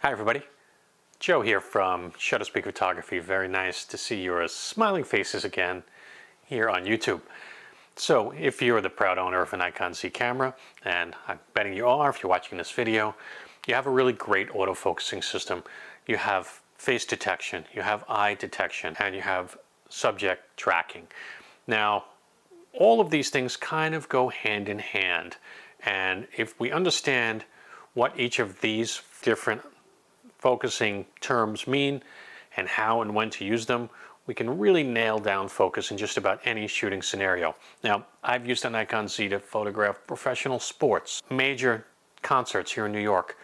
Hi everybody, Joe here from SHUTTERSPEAK Photography. Very nice to see your smiling faces again here on YouTube. So if you're the proud owner of a Nikon Z camera, and I'm betting you are if you're watching this video, you have a really great autofocusing system. You have face detection, you have eye detection, and you have subject tracking. Now, all of these things kind of go hand in hand, and if we understand what each of these different focusing terms mean and how and when to use them, we can really nail down focus in just about any shooting scenario. Now, I've used a Nikon Z to photograph professional sports, major concerts here in New York,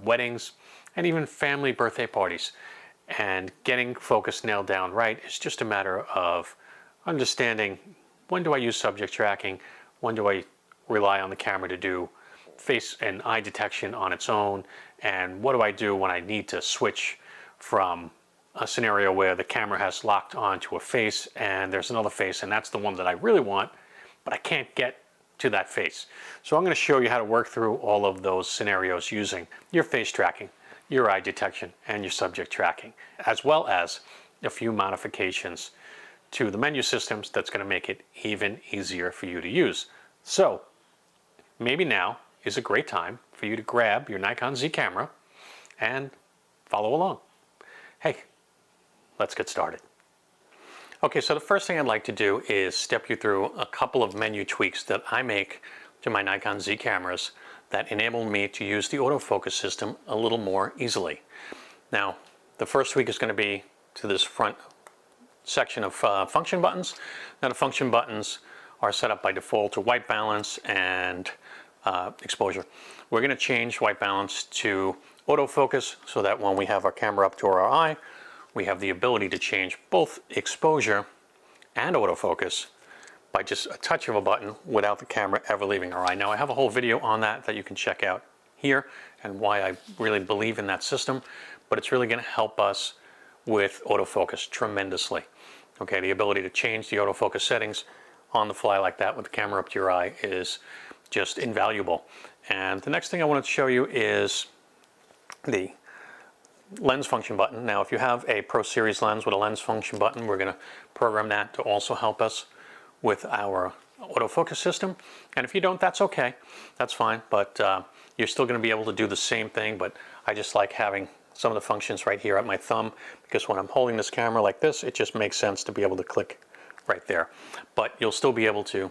weddings, and even family birthday parties. And getting focus nailed down right is just a matter of understanding when do I use subject tracking, when do I rely on the camera to do face and eye detection on its own, and what do I do when I need to switch from a scenario where the camera has locked onto a face and there's another face and that's the one that I really want, but I can't get to that face. So I'm going to show you how to work through all of those scenarios using your face tracking, your eye detection, and your subject tracking, as well as a few modifications to the menu systems that's going to make it even easier for you to use. So maybe now is a great time for you to grab your Nikon Z camera and follow along. Hey, let's get started. Okay, so the first thing I'd like to do is step you through a couple of menu tweaks that I make to my Nikon Z cameras that enable me to use the autofocus system a little more easily. Now, the first tweak is going to be to this front section of function buttons. Now, the function buttons are set up by default to white balance and exposure. We're going to change white balance to autofocus so that when we have our camera up to our eye, we have the ability to change both exposure and autofocus by just a touch of a button without the camera ever leaving our eye. Now, I have a whole video on that you can check out here and why I really believe in that system, but it's really going to help us with autofocus tremendously. Okay, the ability to change the autofocus settings on the fly like that with the camera up to your eye is just invaluable. And the next thing I wanted to show you is the lens function button. Now, if you have a Pro Series lens with a lens function button, we're going to program that to also help us with our autofocus system. And if you don't, that's okay. That's fine, but you're still going to be able to do the same thing, but I just like having some of the functions right here at my thumb, because when I'm holding this camera like this, it just makes sense to be able to click right there. But you'll still be able to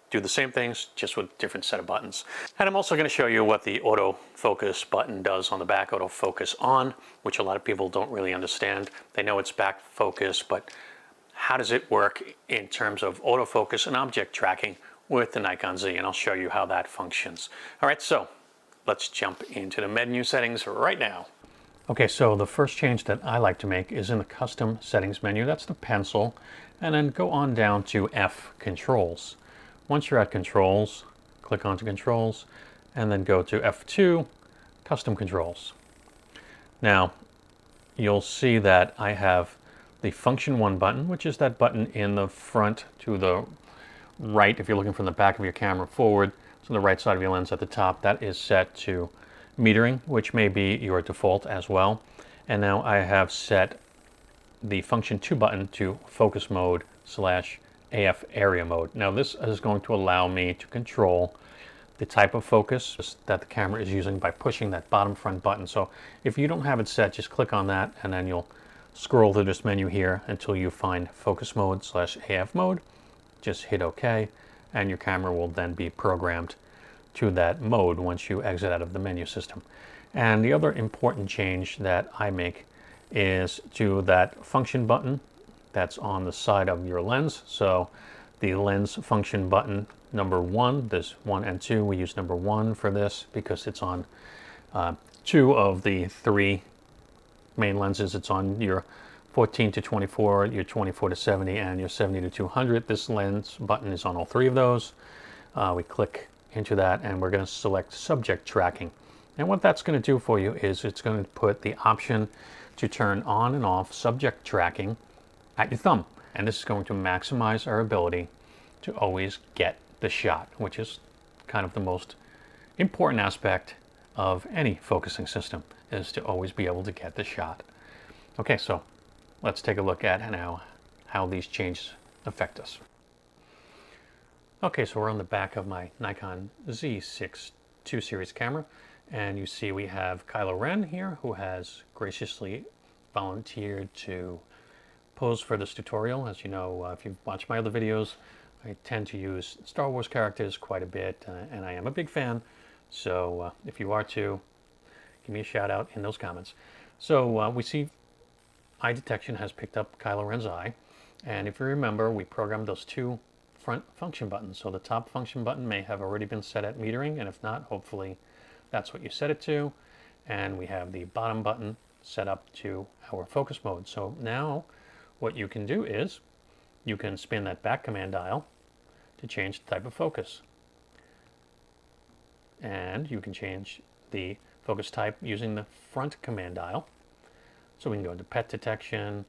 do the same things, just with a different set of buttons. And I'm also going to show you what the autofocus button does on the back, autofocus on, which a lot of people don't really understand. They know it's back focus, but how does it work in terms of autofocus and object tracking with the Nikon Z? And I'll show you how that functions. All right, so let's jump into the menu settings right now. Okay, so the first change that I like to make is in the custom settings menu. That's the pencil, and then go on down to F, controls. Once you're at controls, click onto controls and then go to F2, custom controls. Now, you'll see that I have the function 1 button, which is that button in the front to the right. If you're looking from the back of your camera forward, so the right side of your lens at the top, that is set to metering, which may be your default as well. And now I have set the function 2 button to focus mode / AF area mode. Now, this is going to allow me to control the type of focus that the camera is using by pushing that bottom front button. So if you don't have it set, just click on that and then you'll scroll through this menu here until you find focus mode / AF mode. Just hit OK, and your camera will then be programmed to that mode once you exit out of the menu system. And the other important change that I make is to that function button that's on the side of your lens. So the lens function button number 1, there's 1 and 2. We use number 1 for this because it's on 2 of the 3 main lenses. It's on your 14 to 24, your 24 to 70, and your 70 to 200. This lens button is on all 3 of those. We click into that and we're going to select subject tracking. And what that's going to do for you is it's going to put the option to turn on and off subject tracking at your thumb. And this is going to maximize our ability to always get the shot, which is kind of the most important aspect of any focusing system, is to always be able to get the shot. Okay, so let's take a look at now how these changes affect us. Okay, so we're on the back of my Nikon Z6 II series camera, and you see we have Kylo Ren here, who has graciously volunteered to pose for this tutorial. As you know, if you've watched my other videos, I tend to use Star Wars characters quite a bit, and I am a big fan. So if you are too, give me a shout out in those comments. So we see eye detection has picked up Kylo Ren's eye, and if you remember, we programmed those two front function buttons. So the top function button may have already been set at metering, and if not, hopefully that's what you set it to. And we have the bottom button set up to our focus mode. So now what you can do is you can spin that back command dial to change the type of focus. And you can change the focus type using the front command dial. So we can go into pet detection,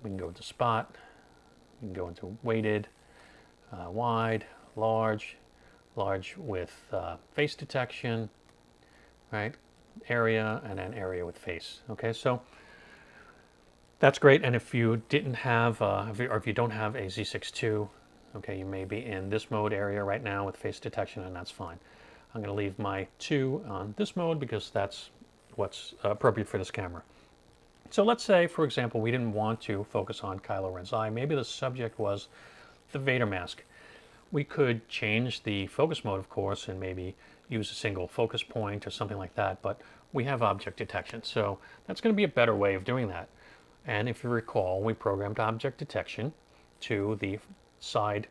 we can go into spot, we can go into weighted, wide, large with face detection, right? Area, and then area with face. Okay, so that's great. And if you didn't have, if you don't have a Z6 II, okay, you may be in this mode area right now with face detection, and that's fine. I'm going to leave my 2 on this mode because that's what's appropriate for this camera. So let's say, for example, we didn't want to focus on Kylo Ren's eye. Maybe the subject was the Vader mask. We could change the focus mode, of course, and maybe use a single focus point or something like that, but we have object detection. So that's going to be a better way of doing that. And if you recall, we programmed object detection to the side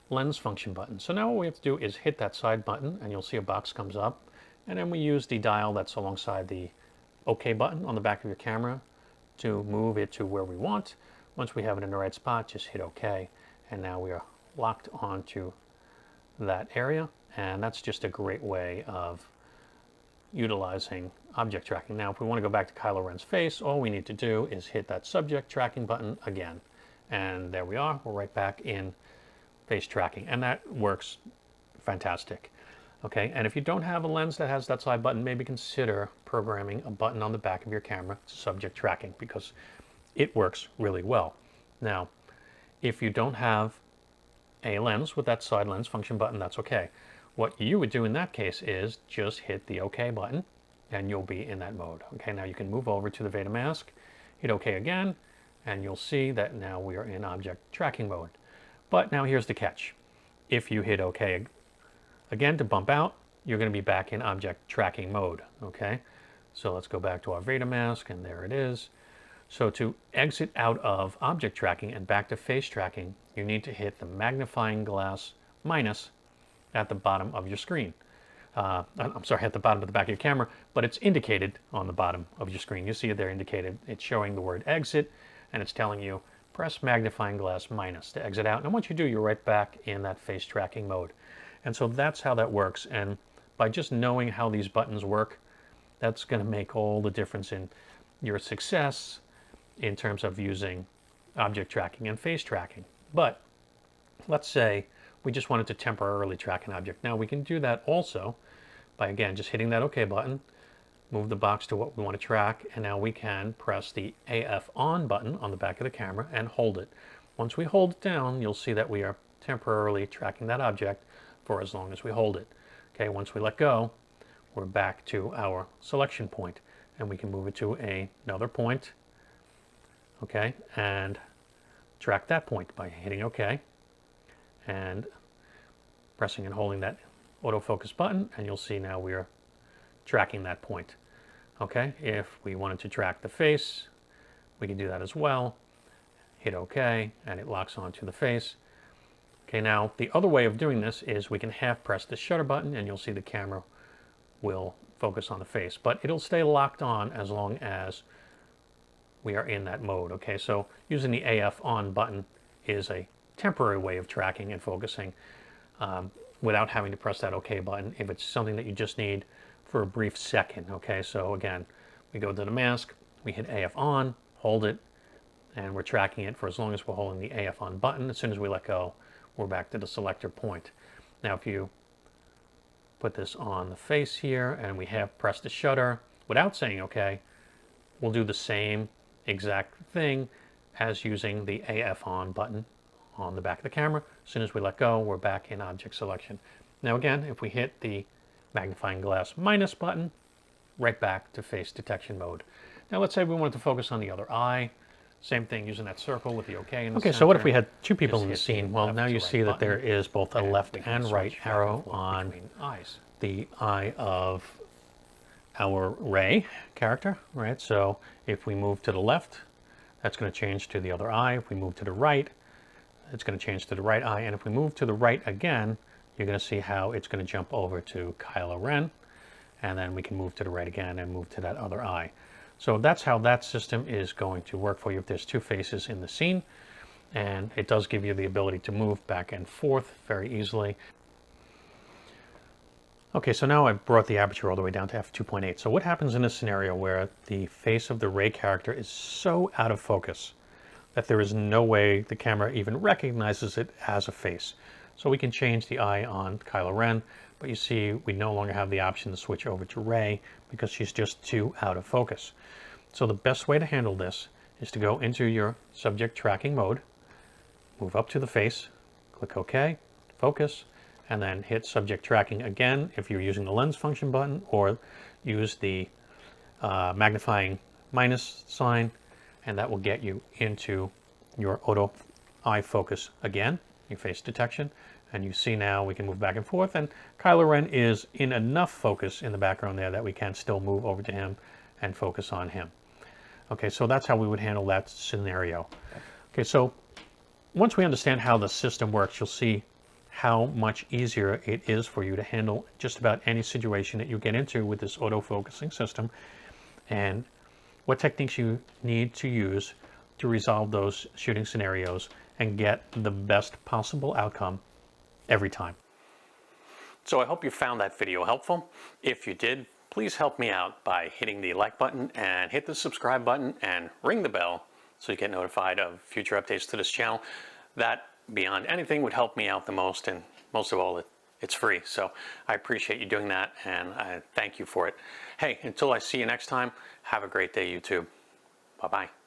lens function button. So now what we have to do is hit that side button, and you'll see a box comes up, and then we use the dial that's alongside the OK button on the back of your camera to move it to where we want. Once we have it in the right spot, just hit OK, and now we are locked onto that area, and that's just a great way of utilizing object tracking. Now, if we want to go back to Kylo Ren's face, all we need to do is hit that subject tracking button again, and there we are. We're right back in face tracking, and that works fantastic. Okay, and if you don't have a lens that has that side button, maybe consider programming a button on the back of your camera to subject tracking, because it works really well. Now, if you don't have a lens with that side lens function button, that's okay. What you would do in that case is just hit the OK button, and you'll be in that mode. Okay, now you can move over to the Vader mask, hit OK again, and you'll see that now we are in object tracking mode. But now here's the catch. If you hit OK again to bump out, you're going to be back in object tracking mode. Okay, so let's go back to our Vader mask, and there it is. So to exit out of object tracking and back to face tracking, you need to hit the magnifying glass minus at the bottom of your screen. I'm sorry, at the bottom of the back of your camera, but it's indicated on the bottom of your screen. You see it there indicated. It's showing the word exit, and it's telling you press magnifying glass minus to exit out. And once you do, you're right back in that face tracking mode. And so that's how that works. And by just knowing how these buttons work, that's going to make all the difference in your success in terms of using object tracking and face tracking. But let's say we just wanted to temporarily track an object. Now we can do that also by, again, just hitting that OK button, move the box to what we want to track, and now we can press the AF on button on the back of the camera and hold it. Once we hold it down, you'll see that we are temporarily tracking that object for as long as we hold it. Okay, once we let go, we're back to our selection point, and we can move it to another point, okay, and track that point by hitting OK and pressing and holding that autofocus button, and you'll see now we are tracking that point. Okay, if we wanted to track the face, we can do that as well. Hit OK, and it locks onto the face. Okay, now the other way of doing this is we can half press the shutter button, and you'll see the camera will focus on the face, but it'll stay locked on as long as we are in that mode. Okay, so using the AF on button is a temporary way of tracking and focusing without having to press that OK button if it's something that you just need for a brief second. Okay, so again, we go to the mask, we hit AF on, hold it, and we're tracking it for as long as we're holding the AF on button. As soon as we let go, we're back to the selector point. Now if you put this on the face here, and we have pressed the shutter without saying okay. We'll do the same exact thing as using the AF on button on the back of the camera. As soon as we let go, we're back in object selection. Now again, if we hit the magnifying glass minus button, right back to face detection mode. Now let's say we wanted to focus on the other eye. Same thing, using that circle with the OK in the center. So what if we had two people in the scene? Well, now you see that there is both a left and right arrow on the eye of our Ray character, right? So if we move to the left, that's going to change to the other eye. If we move to the right, it's going to change to the right eye. And if we move to the right again, you're going to see how it's going to jump over to Kylo Ren. And then we can move to the right again and move to that other eye. So that's how that system is going to work for you if there's two faces in the scene. And it does give you the ability to move back and forth very easily. Okay, so now I've brought the aperture all the way down to f2.8. So what happens in a scenario where the face of the Ray character is so out of focus that there is no way the camera even recognizes it as a face? So we can change the eye on Kylo Ren, but you see we no longer have the option to switch over to Ray because she's just too out of focus. So the best way to handle this is to go into your subject tracking mode, move up to the face, click OK, focus, and then hit subject tracking again if you're using the lens function button, or use the magnifying minus sign, and that will get you into your auto eye focus again, your face detection. And you see now we can move back and forth, and Kylo Ren is in enough focus in the background there that we can still move over to him and focus on him. Okay, so that's how we would handle that scenario. Okay, so once we understand how the system works, you'll see how much easier it is for you to handle just about any situation that you get into with this auto-focusing system, and what techniques you need to use to resolve those shooting scenarios and get the best possible outcome every time. So I hope you found that video helpful. If you did, please help me out by hitting the like button and hit the subscribe button and ring the bell so you get notified of future updates to this channel. That, beyond anything, would help me out the most, and most of all, it's free. So I appreciate you doing that, and I thank you for it. Hey, until I see you next time, have a great day, YouTube. Bye-bye.